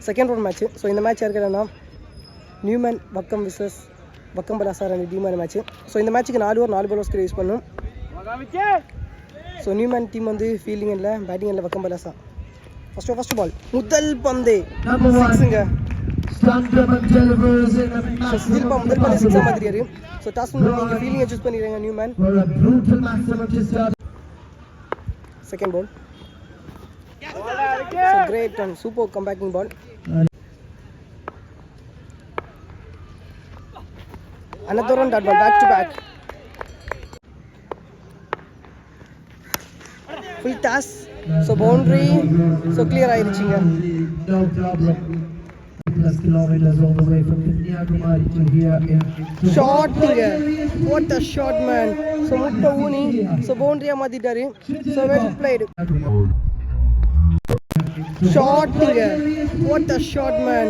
Second round match. So இந்த match இருக்கிறேன்னா Newman Vakkam versus Vakkam பலாசார் அண்ட் டீமான மேட்ச். ஸோ இந்த மேட்ச்சுக்கு 4 ஓவர் 4 பாலர்ஸ்க்கு யூஸ் பண்ணும். ஸோ நியூமேன் டீம் வந்து ஃபீல்டிங் இல்லை, பேட்டிங் இல்லை வக்கம் பலாசா. ஃபர்ஸ்ட் பால் முதல் பந்து சிக்ஸுங்க. சிஜில்பா முதல் பந்து சிக்ஸாக மாற்றியாரு. ஸோ டாஸ் நீங்கள் ஃபீல்டிங்கை சூஸ் பண்ணிடுறீங்க Newman. Second ball great and super comebacking ball. Another one dot ball back to back. Full toss. So boundary. So clear ஆயிருச்சுங்க. No problem. Plus kilometers all the way from Kanyakumari to here. Shot here. What a shot, man. So mutta uni. So boundary மாத்திட்டாரு. So well played. Shot here. What a shot, man.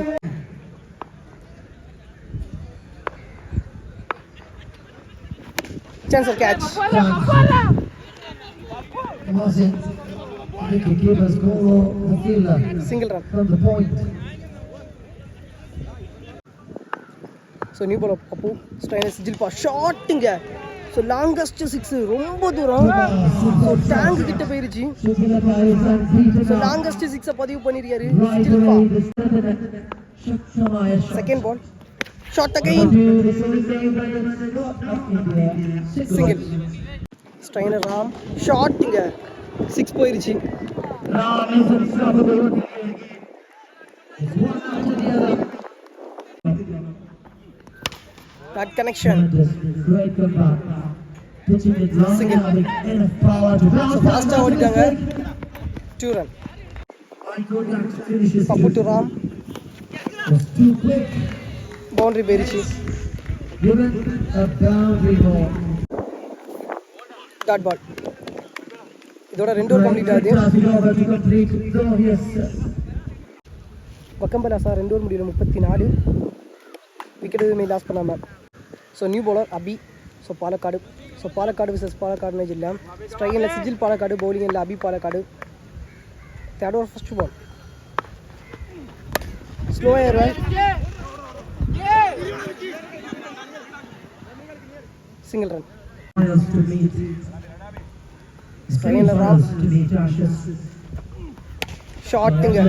Chance of catch. Wasn't Vicky Keeper's goal or the fielder? Single run. From the point. So new ball Appu. Strainer Sijilpa. Shot here. So longest 6 ரொம்ப தூரம். So tank கிட்ட போயிருச்சு. So longest 6 பதிவு பண்ணிருக்காரு Sijilpa. Second ball. Shot again. Single. Strainer Ram. Shot இங்க 6 போயிருச்சு. Ram is unstoppable. It's one after the other. That connection. Great comeback. Pitching it long having enough power to bounce. So fast ஓடிட்டாங்க. 2 run. Appu to Ram. Was too quick. Boundary போயிருச்சு. Given a boundary ball. Dot ball. இதோட 2 over complete ஆகுது. வக்கம் palazzo 2 over முடியல 34. Wicket எதுவுமே loss பண்ணாம. So new bowler Abhi. So Palakkad. So Palakkad versus Palakkad match இல்லை. ஸ்ட்ரைக்கில் Sijil Palakkad, bowling இல்லை Abhi Palakkad. Third over first ball slow ஏறுவேன். Single run. ஸ்ட்ரைக்கில் ராம். ஷாட்டுங்க.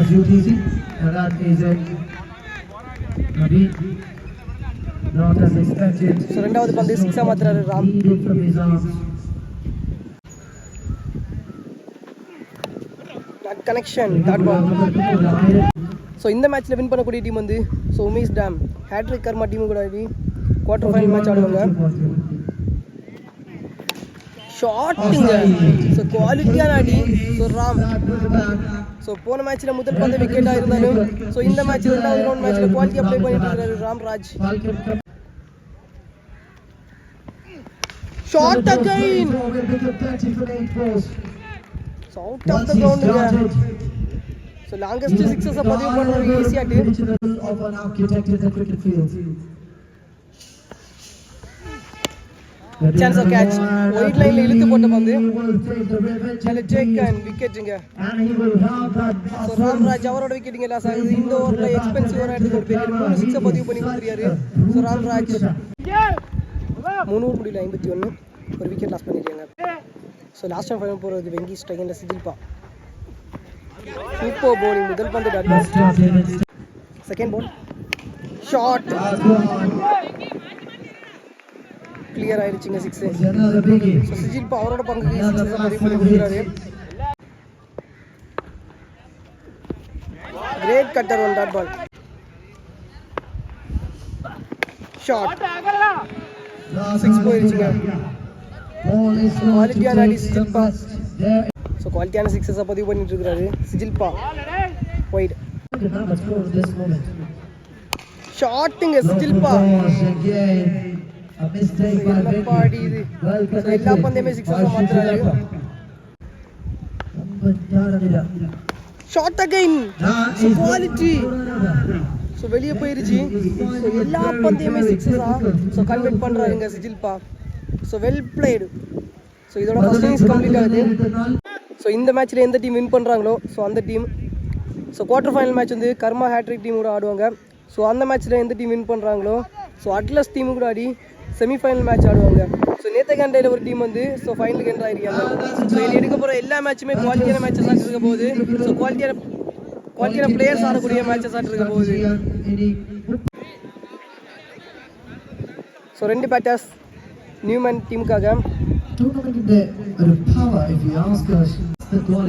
Not as expected. ஸோ ரெண்டாவது பந்து சிக்ஸாக மாத்துறாரு Ram. That connection. That ball. So இந்த மேட்ச்சில் வின் பண்ணக்கூடிய டீம் வந்து so Umesh team hattrick Karma team கூட குவார்டர் ஃபைனல் மேட்ச் ஆடுவாங்க. ஷாட்டுங்க. ஸோ குவாலிட்டியான அடி. ஸோ ராம். ஸோ போன மேட்ச்சில் முதல் பந்து விக்கெட்டாக இருந்தாலும் ஸோ இந்த மேட்ச் ரெண்டாவது ரவுண்ட் மேட்ச்சில் குவாலிட்டியாக ப்ளே பண்ணிட்டு இருக்காரு Ramraj. Shot again. So out of the கிரவுண்டுங்க. ஸோ லாங்கஸ்ட் சிக்ஸஸை பதிவு பண்ணுறது ஈஸியாட்டு. Chance of catch. ஒயிட் லைன்ல இழுத்து போட்ட பந்து நல்ல டேக் அண்ட் விக்கெட்டுங்க. ஸோ ராம்ராஜ் அவரோட விக்கெட்டுங்க லாஸ் ஆகுது. இந்த ஓவரில் எக்ஸ்பென்சிவான எடுத்து ஒரு பெரிய 3 சிக்ஸை பதிவு பண்ணி கொடுத்துருக்காரு. ஸோ ராம்ராஜ் 3 முடியல 51 ஒரு விக்கெட் லாஸ் பண்ணிருக்காங்க. ஸோ லாஸ்ட் டைம் ஃபைனல் போகிறது வெங்கி ஸ்ட்ரைக்கில் சிஜில்பா. Super bowling. முதல் பந்து dot ball. Second ball shot clear ஆயிடுச்சுங்க 6. ஸோ சிஜில்பா அவரோட பங்குக்கு 6 பதிவு பண்ணி கொடுக்குறாரு. Great cutter one dot ball. Shot 6 போயிருச்சுங்க. குவாலிட்டியான அடி சிஜில்பா. ஸோ குவாலிட்டியான 6 பதிவு பண்ணிட்டு இருக்காரு சிஜில்பா. ஒயிட் ஷாட்டுங்க சிஜில்பா. பாடி இது எல்லா பந்தையுமே 6 மாத்துறாரு. Shot again. So quality. So வெளியே போயிருச்சு. ஸோ எல்லா பந்தையுமே 6 ஸோ கன்வெர்ட் பண்ணுறாருங்க சிஜில்பா. So well played. ஸோ இதோட ஃபர்ஸ்ட் இன்னிங்ஸ் கம்ப்ளீட் ஆகுது. ஸோ இந்த மேட்ச்சில் எந்த டீம் வின் பண்ணுறாங்களோ ஸோ அந்த team so quarter final match வந்து கர்மா ஹேட்ரிக் டீம் கூட ஆடுவாங்க. ஸோ அந்த மேட்ச்சில் எந்த டீம் வின் பண்ணுறாங்களோ ஸோ அட்லஸ் டீமு கூட ஆடி செமிஃபைனல் மேட்ச் ஆடுவாங்க. ஸோ நேத்தகாண்டையில் ஒரு டீம் வந்து ஸோ ஃபைனலுக்கு என்ட்ரு ஆகிருக்காங்க. ஸோ இதில் எடுக்க போகிற எல்லா மேட்சுமே குவாலிட்டியான மேட்சஸ் ஆகிட்டு இருக்க போகுது. ஸோ குவாலிட்டியான பிளேயர்ஸ் ஆடக்கூடிய மேட்சஸ் ஆகிட்டு இருக்க போகுது. ஸோ 2 பேட்டர்ஸ் நியூமேன் டீமுக்காக.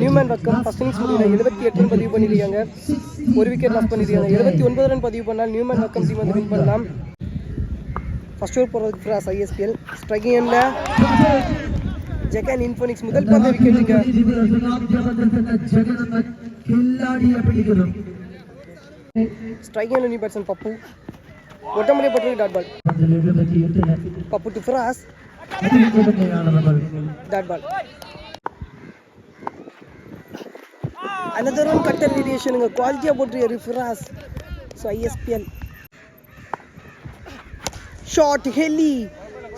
நியூமேன் பக்கம் ஃபர்ஸ்ட் இன்னிங்ஸ் முடியல 78 ரன் பதிவு பண்ணியிருக்காங்க. ஒரு விக்கெட் லாஸ் பண்ணியிருக்காங்க. 79 ரன் பதிவு பண்ணால் நியூமேன் பக்கம் டீம் வந்து வின் பண்ணலாம். ஃபர்ஸ்ட் ஓவர் போகிறதுக்கு ஃப்ராஸ் ISPL ஸ்ட்ரைக்கிங் எண்டில் ஜெகன் இன்ஃபோனிக்ஸ் முதல் பந்து விக்கெட்டுங்க. ஸ்ட்ரைக்கிங் நியூ பேட்ஸ்மேன் பப்பு ஒட்டமுறை பட்டு டாட் பால். பப்பு டு ஃப்ராஸ் dot ball. another one cut elevation குவாலிட்டியா போட்டுருக்காரு ஃபிராஸ். ஸோ ISPL ஷார்ட் ஹெல்லி.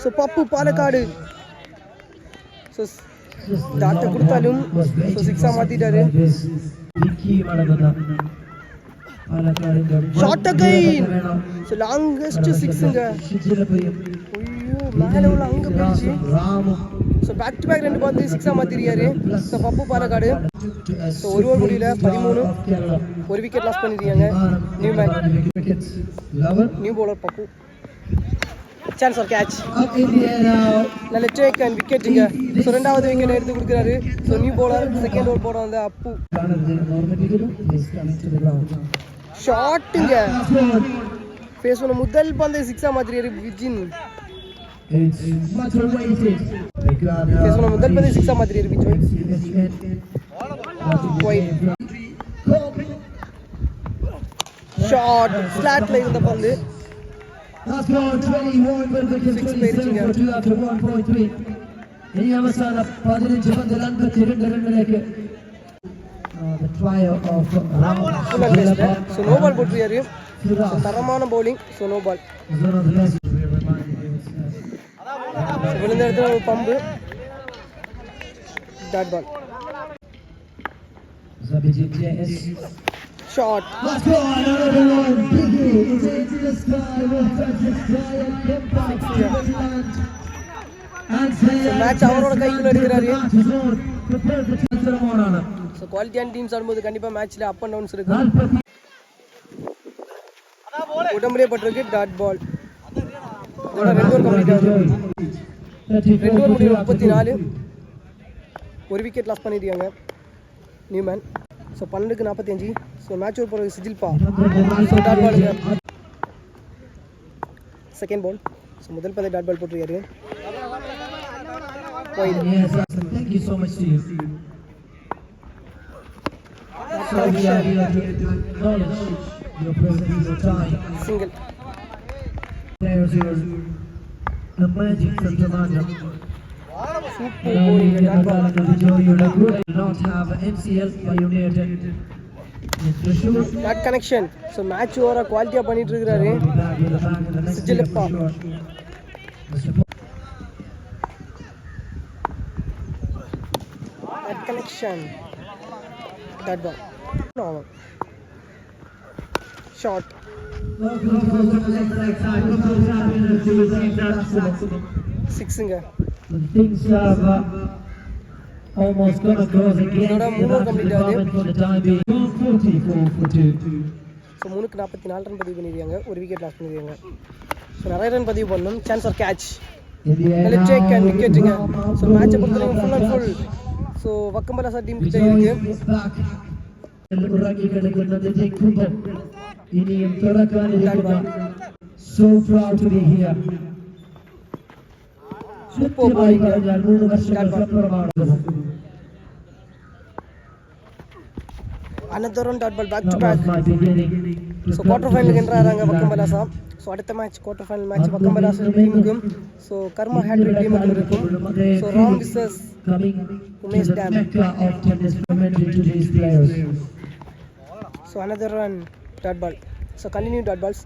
ஸோ பப்பு பாலக்காடு. ஸோ டாட்டை கொடுத்தாலும் ஸோ சிக்ஸாக மாற்றிட்டாரு. Short again. ஸோ லாங்கஸ்ட் சிக்ஸுங்க. ஐயோ மேலே உள்ள அங்கே போயிடுச்சு. So back to back 2 ball சிக்ஸாக மாற்றிருக்காரு. ஸோ பப்பு பாலக்காடு. ஸோ ஒரு ஓவர் முடியல 13 ஒரு விக்கெட் லாஸ் பண்ணிருக்காங்க நியூமேன். நியூ பவுலர் பப்பு. Chance for catch. நல்ல டேக் அண்ட் விக்கெட்டுங்க. ஸோ 2வது விக்கெட் எடுத்து கொடுக்குறாரு. So new bowler second over போட வந்த அப்பு. ஷாட்டுங்க. ஃபேஸ் பண்ண முதல் பந்து சிக்ஸாக மாற்றிருக்காரு விஜின். ஃபேஸ் பண்ண முதல் பந்து சிக்ஸாக மாற்றிருக்காரு விஜய். ஷாட் ஸ்லாட்ல இருந்த பந்து 6 போயிருச்சுங்க. ஸோ நோ பால் போட்டுருக்காரு. தரமான பவுலிங். So no ball. விழுந்த இடத்துல ஒரு bump dot ball. Shot. Match அவரோட கைக்குள்ள எடுக்கிறாரு. ஸோ குவாலிட்டியான டீம்ஸ் ஆடும்போது கண்டிப்பாக மேட்ச்சில் அப் அண்ட் டவுன்ஸ் இருக்கும். உடம்புலே பட்டிருக்கு டாட் பால். இதோட 2 ஓவர் கம்ப்ளீட் ஆகுது. 2 ஓவர் முடிவு 34 ஒரு விக்கெட் லாஸ் பண்ணியிருக்காங்க நியூமேன். ஸோ 12க்கு 45. ஸோ மேட்ச் ஓவர் போகிறது சிஜில்பா. ஸோ டாட் பாலுங்க. Second ball. ஸோ முதல் பந்தை டாட் பால் போட்டிருக்காரு. Single. Dot connection. So match ஓவராக குவாலிட்டியாக பண்ணிட்டு இருக்கிறாரு சிஜிலப்பா. Dot connection dot ball. Short. சிக்ஸுங்க. இதோட 3 ஓவர் கம்ப்ளீட் ஆகுது. ஸோ 3க்கு 44 ரன் பதிவு பண்ணியிருக்காங்க. ஒரு விக்கெட் லாஸ் பண்ணியிருக்காங்க. ஸோ நிறைய ரன் பதிவு பண்ணணும். Chance for catch. நல்ல டேக் அண்ட் விக்கெட்டுங்க. ஸோ மேட்சை பொறுத்தவரைக்கும் full and full so Vakkam Palasa team கிட்ட இருக்கு. Super bowling. Another one dot ball back to back. So quarter final க்கு என்ட்ராறாங்க வக்கம்பலாசா. ஸோ அடுத்த match quarter final match Vakkam Palasa டீமுக்கும் ஸோ கர்மா ஹேட்ரிக் டீமுக்கும் இருக்கும். So Ram versus Umesh team. So another one dot ball. So continue dot balls.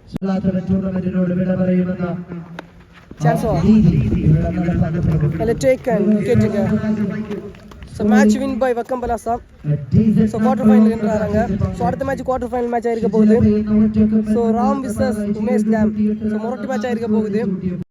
Chance for. Let's take and wicket. So match win by Vakkam Palasa. So quarter final என்றாங்க. So அடுத்த match quarter final match ஆயிருக்க போகுது. So Ram versus Umesh team. So மொரட்டி match ஆயிருக்க போகுது.